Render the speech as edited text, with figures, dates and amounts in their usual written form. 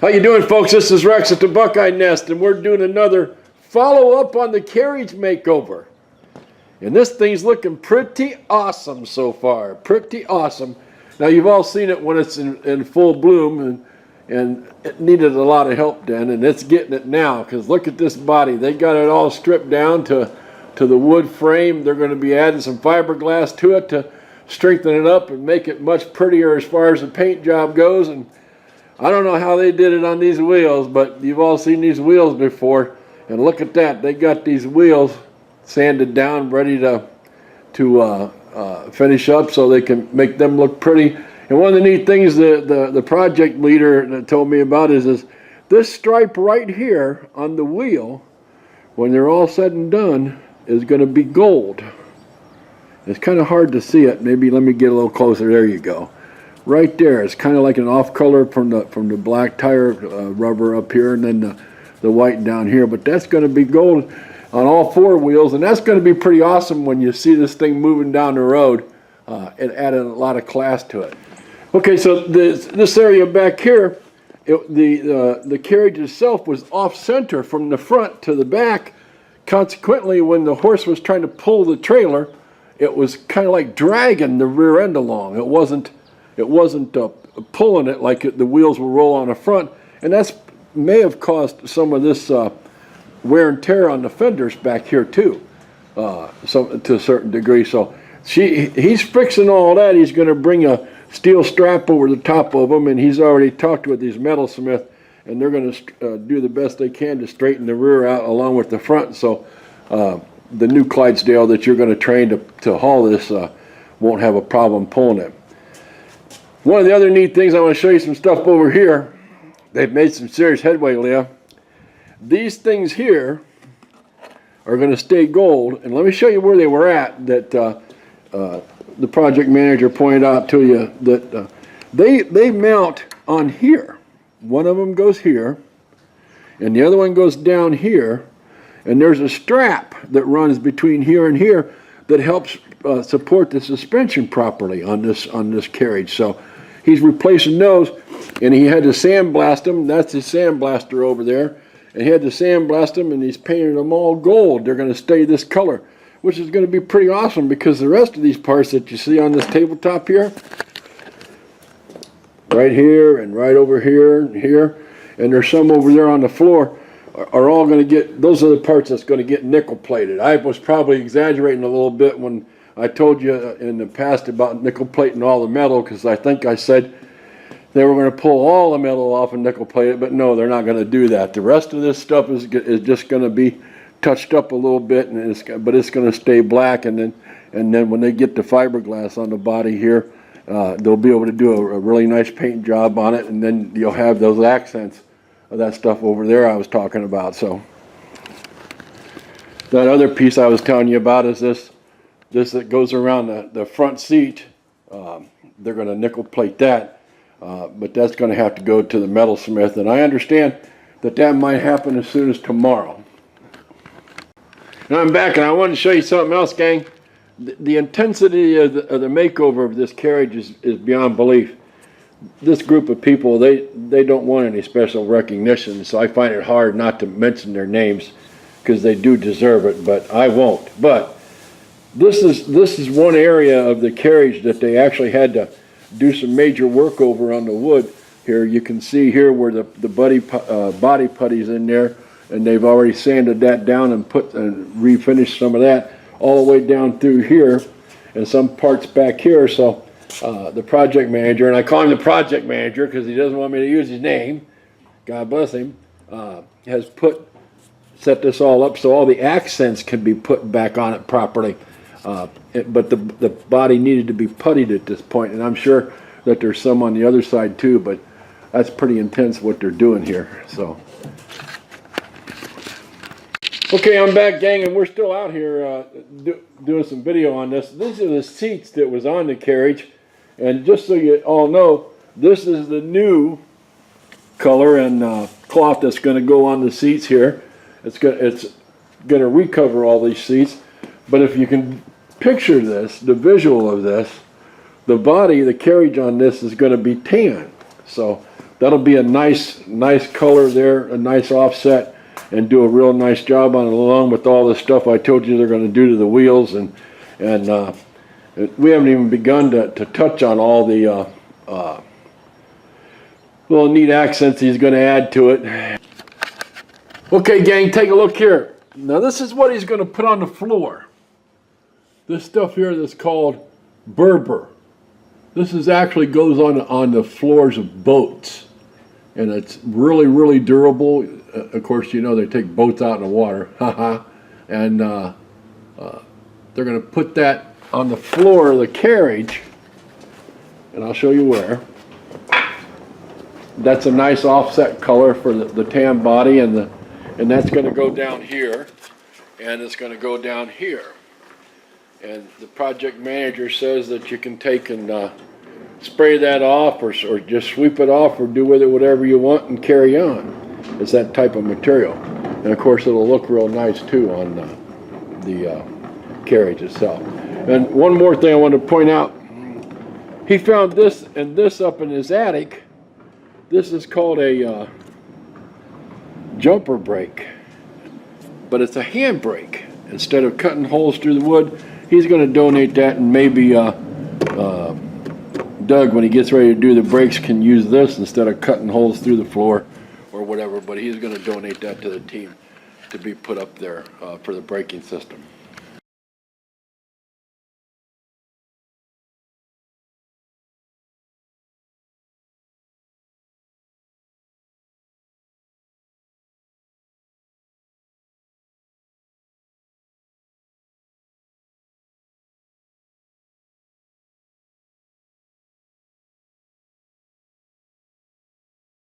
How you doing, folks? This is Rex at the Buckeyenest, and we're doing another follow-up on the carriage makeover. And this thing's looking pretty awesome so far. Pretty awesome. Now, you've all seen it when it's in full bloom, and it needed a lot of help then, and it's getting it now, because look at this body. They got it all stripped down to the wood frame. They're going to be adding some fiberglass to it to strengthen it up and make it much prettier as far as the paint job goes. And I don't know how they did it on these wheels, but you've all seen these wheels before, and look at that. They got these wheels sanded down, ready to finish up so they can make them look pretty. And one of the neat things the project leader told me about is this stripe right here on the wheel, when they're all said and done, is going to be gold. It's kind of hard to see it. Maybe let me get a little closer. There you go. Right there. It's kind of like an off color from the black tire rubber up here, and then the white down here. But that's going to be gold on all four wheels, and that's going to be pretty awesome when you see this thing moving down the road. It added a lot of class to it. Okay, so this area back here, the carriage itself was off center from the front to the back. Consequently, when the horse was trying to pull the trailer, it was kind of like dragging the rear end along. It wasn't pulling it like the wheels will roll on the front, and that's may have caused some of this wear and tear on the fenders back here too, to a certain degree. So he's fixing all that. He's going to bring a steel strap over the top of them, and he's already talked with his metalsmith, and they're going to do the best they can to straighten the rear out along with the front. So the new Clydesdale that you're going to train to haul this won't have a problem pulling it. One of the other neat things, I want to show you some stuff over here. They've made some serious headway, Leah. These things here are going to stay gold, and let me show you where they were at that the project manager pointed out to you that they mount on here. One of them goes here, and the other one goes down here, and there's a strap that runs between here and here that helps support the suspension properly on this carriage. So he's replacing those, and he had to sandblast them. That's his sandblaster over there, and he had to sandblast them, and he's painted them all gold. They're going to stay this color, which is going to be pretty awesome, because the rest of these parts that you see on this tabletop here, right here and right over here and here, and there's some over there on the floor, are all going to get, those are the parts that's going to get nickel plated. I was probably exaggerating a little bit when I told you in the past about nickel plating all the metal, because I think I said they were going to pull all the metal off and nickel plate it, but no, they're not going to do that. The rest of this stuff is just going to be touched up a little bit, but it's going to stay black, and then when they get the fiberglass on the body here, they'll be able to do a really nice paint job on it, and then you'll have those accents of that stuff over there I was talking about. So that other piece I was telling you about is this that goes around the front seat. They're going to nickel plate that, but that's going to have to go to the metalsmith, and I understand that might happen as soon as tomorrow. And I'm back, and I wanted to show you something else, gang. The intensity of the makeover of this carriage is beyond belief. This group of people, they don't want any special recognition, so I find it hard not to mention their names, because they do deserve it, but I won't. But this is one area of the carriage that they actually had to do some major work over on the wood. Here you can see here where the body putty's in there, and they've already sanded that down and refinished some of that all the way down through here, and some parts back here. So the project manager, and I call him the project manager because he doesn't want me to use his name, God bless him, has set this all up so all the accents can be put back on it properly. But the body needed to be puttied at this point, and I'm sure that there's some on the other side too, but that's pretty intense what they're doing here. So okay, I'm back, gang, and we're still out here doing some video on this. These are the seats that was on the carriage, and just so you all know, this is the new color and cloth that's going to go on the seats here. It's going to recover all these seats, but if you can picture this, the visual of this, the body, the carriage on this is going to be tan. So that'll be a nice color there, a nice offset, and do a real nice job on it, along with all the stuff I told you they're going to do to the wheels, and we haven't even begun to touch on all the little neat accents he's going to add to it. Okay, gang, take a look here. Now this is what he's going to put on the floor. This stuff here that's called Berber. This is actually goes on the floors of boats, and it's really durable. Of course, you know they take boats out in the water, and they're going to put that on the floor of the carriage, and I'll show you where. That's a nice offset color for the tan body, and that's going to go down here, and it's going to go down here. And the project manager says that you can take and spray that off, or just sweep it off, or do with it whatever you want and carry on. It's that type of material, and of course it'll look real nice too on the carriage itself. And one more thing I want to point out, he found this and this up in his attic. This is called a jumper brake, but it's a hand brake. Instead of cutting holes through the wood, he's going to donate that, and maybe Doug, when he gets ready to do the brakes, can use this instead of cutting holes through the floor or whatever, but he's going to donate that to the team to be put up there for the braking system.